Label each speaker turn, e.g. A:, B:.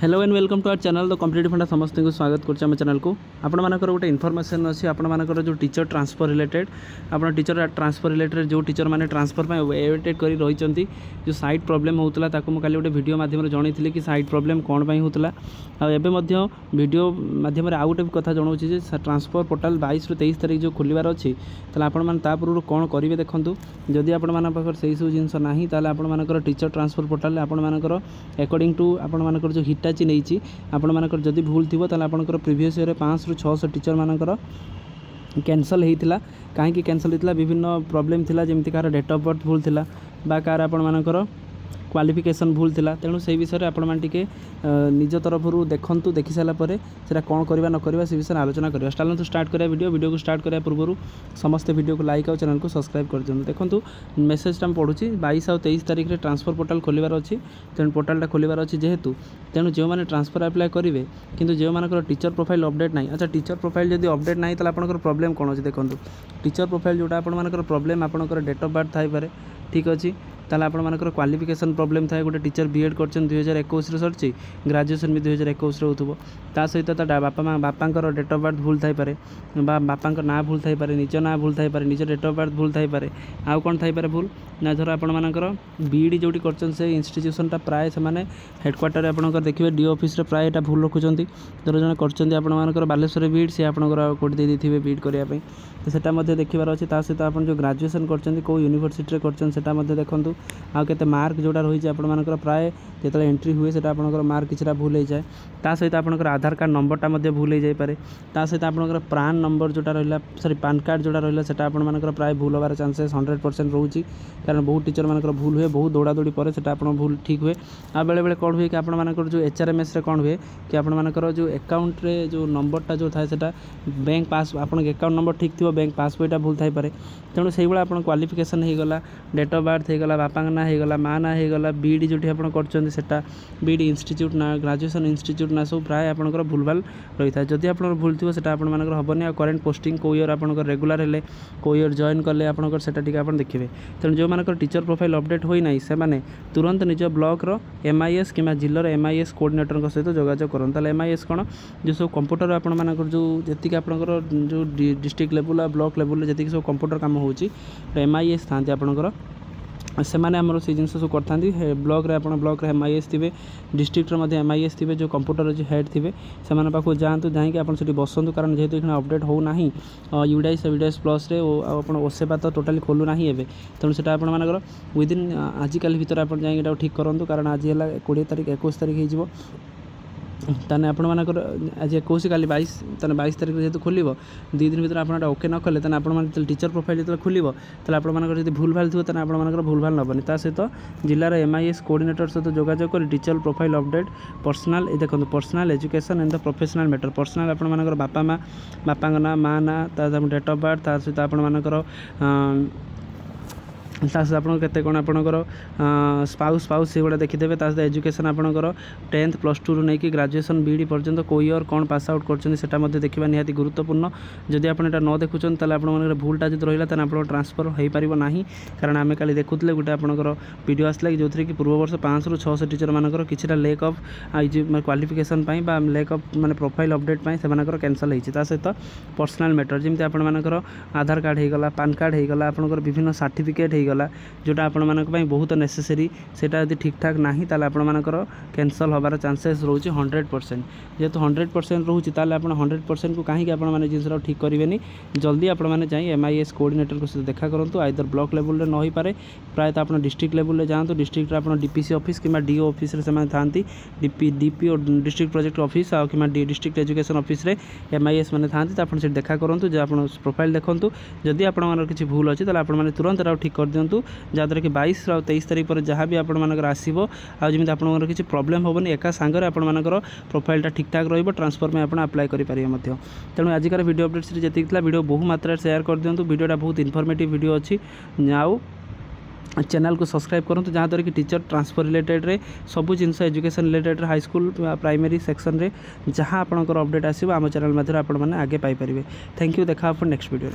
A: Hello and welcome to our channel the competitive funda समस्त को स्वागत करम चैनल को आपण मानकर गोटे इनफॉरमेशन अच्छी आपण मानकर जो टीचर ट्रांसफर रिलेटेड आप टीचर ट्रांसफर रिलेटेड जो टीचर मैंने ट्रांसफर वेटेड कर रही जो साइट प्रोब्लेम होता है काली गोटे वीडियो माध्यम जनई कि साइट प्रोब्लेम कौन पर होता है वीडियो माध्यम आउ गोटे कथा जनाऊँगी ट्रांसफर पोर्टाल 22 ରୁ 23 तारीख जो खोलिबार अच्छी पूर्व कौन करेंगे देखूँ जदि आपण से सब जिनस ना आपण टीचर ट्रांसफर पोर्टाल आपण अकॉर्डिंग टू आपण जो हिटाची नहीं आपण जदि भूल थी आपंकर प्रीवियस ईयर 500 ରୁ 600 टीचर मानकर कैंसल होता कहीं कैंसल होता विभिन्न प्रोब्लेम थिला जमती कार डेट ऑफ बर्थ भूल थिला बा कार आपण क्वालिफिकेशन भूल थिला तेणु से विषय आपण माने निज तरफ देखु देखि सारापर से कौन करवा न करवा से विषय आलोचना करवा चलते स्टार्ट करा वीडियो को स्टार्ट करा पूर्व समस्त वीडियो को लाइक और चैनल को सब्सक्राइब कर दिखाँ देखो मेसेजटा पढ़ुची 22 और 23 तारीख में ट्रांसफर पोर्टाल खोलिबार अच्छी तेणु पोर्टालटा खोलिबार अच्छी जेहेतु तेणु जो मैंने ट्रांसफर अप्लाई करेंगे किंतु जो मानकर टीचर प्रोफाइल अपडेट नहीं अच्छा टीचर प्रोफाइल जब अपडेट नहीं तो आपंकर प्रोब्लेम कौन अच्छी देखो टीचर प्रोफाइल जोटा आपंकर प्रोब्लेम आपंकर डेट ऑफ बर्थ थाईपे ठीक अच्छे ताल आपंकर क्वालिफिकेशन प्रोब्लेम थाए गोटे टीचर बीएड कर 2021 सरी ग्रेजुएशन भी 2021 हो सहित बापा डेट ऑफ बर्थ भूल थाईपे बापा ना भूल थाईपे निज ना भूल थाईपे निज डेट ऑफ बर्थ भूल थाईपे आउ कौन थाईपे भूल ना धर आपंकर बीईडी जोटी कर इंस्टीट्यूशनटा प्राय से हेडक्वार्टर आपंकर देखिए डी ऑफिस प्राय यहाँ भूल रखुच्च धर जन कर बालेश्वर बीईडी सी आपंकर कोड दे देते बीईडी करने तो सेटा देखार अच्छे सहित आप जो ग्रेजुएशन कर यूनिवर्सिटी कर देखूँ आउ के मार्क जोटा रही है प्राय जो एंट्री हुए से मार्क किसी भूल हो जाए सहित आपंकर आधार कार्ड नंबरटा भूल हो जापे सहित आपंकर प्रान नंबर जोटा रहा सॉरी पान कार्ड जोटा रहा है आपंकर प्राय भूल हबार चांसेस 100% रोचे कारण बहुत टीचर मानकर भूल हुए बहुत दौड़ा दौड़ी पर से भूल ठीक हुए आ बेले बेले कौन हुए कि आपर जो HRMS रे कौन हुए कि आपर जो अकाउंट रे जो नंबरटा जो थाए सेटा बैंक पास आप अकाउंट नंबर ठीक थी बैंक पासबुकटा भूल थाईपे तेणु से भाई आप क्वालिफिकेशन होगला डेट ऑफ बर्थ होगला बापा ना होगला माँ ना होगला बीईडी जो कर बीईडी इंस्टीट्यूट ना ग्रेजुएशन इंस्टीट्यूट ना सब प्राय आपंकर भूल भाल रही है जदि आप भूल थी से हेनी आ करेन्ट पोस्टिंग कौ ईयर आप रेगुलर है कौ ईयर जॉइन कले आपंकर से देखिए तेणु जो मानकर टीचर प्रोफाइल अपडेट होना से माने तुरंत निज ब्लॉक रो MIS कि जिल्लार MIS कोऑर्डिनेटर सहित जोगाजोग करें MIS कौन जो सब कंप्यूटर आपंकर जो जी आपंकर जो डिस्ट्रिक्ट लेवल आ ब्लॉक लेवल जी सब कंप्यूटर कम हो MIS था आपंकर से मैंने से जिन सब करते ब्लॉक रे आप ब्लॉक रे MIS थे डिस्ट्रिक्ट MIS थे जो कंप्यूटर जो हेड थे से पाखु जातु जाकि आप बसतु कारण जेहेतु ये अपडेट होना UDIS प्लस आप ओसेवा तो टोटाली खोलू ना एवं तेणु से आपर विदिन आजिकल भितर आप जा ठीक करूँ कारण आज है 20 तारीख 21 तारीख हो ताने आपण मानकर आज 21 काली 22 ताने 22 तारीख जेहेतु खोल 2 दिन भर आप ओके न कले आप टीचर प्रोफाइल जो खोल आप भूल भाल थी आप भूल भाल नबनी सहित जिलार MIS कोऑर्डिनेटर सहित जोगाजोग कर टीचर प्रोफाइल अपडेट पर्सनाल देखो personal education and the professional matter personal आप बापा माँ बापा ना माँ ना डेट ऑफ बर्थ सहित आपंकर आपको केते कौन आपंकर स्पाउस से गुड़ा देखीदे सहित एजुकेशन आपंकर 10th +2 रू नहीं कि ग्रेजुएशन बीईडी पर्यंत कौ ईयर कौन पास आउट कर देखा निहाती गुरुत्वपूर्ण जदि आप न देखुं तो भूलटा जो रहा है आप ट्रांसफर हो पार ना कारण आम काली देखुले गोटे आपंकर वीडियो आसला कि जो थी कि पूर्व वर्ष 500 ରୁ 600 टीचर मानकर किसी lake of qualification lake of माने प्रोफाइल अपडेट से कैंसल होता सहित पर्सनाल मैटर जमी आपर आधार कार्ड होगला पान कार्ड होगला आपंकर विभिन्न सर्टिफिकेट गला जोटा आपण मानक पई बहुत नेसेसरी सेटा यदि ठीक ठाक नाही ताले आपण मानकर कैंसल होबार चांसेस रोचे 100% जेहेतु 100% रोचे ताले आपण 100% को कहीं आपण माने जिनसरा ठीक करिवेनी जल्दी आपण माने जाई MIS कोऑर्डिनेटर को देखा करंतु आइदर ब्लॉक लेवल रे न होई पारे प्राय तो आपण डिस्ट्रिक्ट लेवल रे जांतु डिस्ट्रिक्ट रे आपण DPC office keema DO office रे समान थांती DP और डिस्ट्रिक्ट प्रोजेक्ट ऑफिस आ किमा डिस्ट्रिक्ट एजुकेशन ऑफिस रे MIS माने थांती त आपण से देखा करंतु जे आपण प्रोफाइल देखंतु जदि आपण मानकर किछि भूल अछि ताले आपण माने तुरंत राव ठीक कर दियंतु जहाँद्वारा कि 22 और 23 तारीख पर जहाँ भी आपंकर आसो आमती आपंकर किसी प्रोब्लेम हेनी एका सांगे आपंकर प्रोफाइलटा ठीक ठाक रही ट्रांसफर में आप अप्लाई करेंगे तेणु आजिकार वीडियो अपडेट्स जी वीडियो बहु मात्रा शेयर कर दिंतु वीडियोटा बहुत इनफॉर्मेटिव वीडियो अच्छी आउ चैनल को सब्सक्राइब करूँ जहाँद्वारा कि टीचर ट्रांसफर रिलेटेड रे सब जिनस education related high school primary section रे जहाँ आपंकर अपडेट आसो आम चैनल मध्य आप आगे पाइपर। थैंक यू देखा नेक्स्ट वीडियो।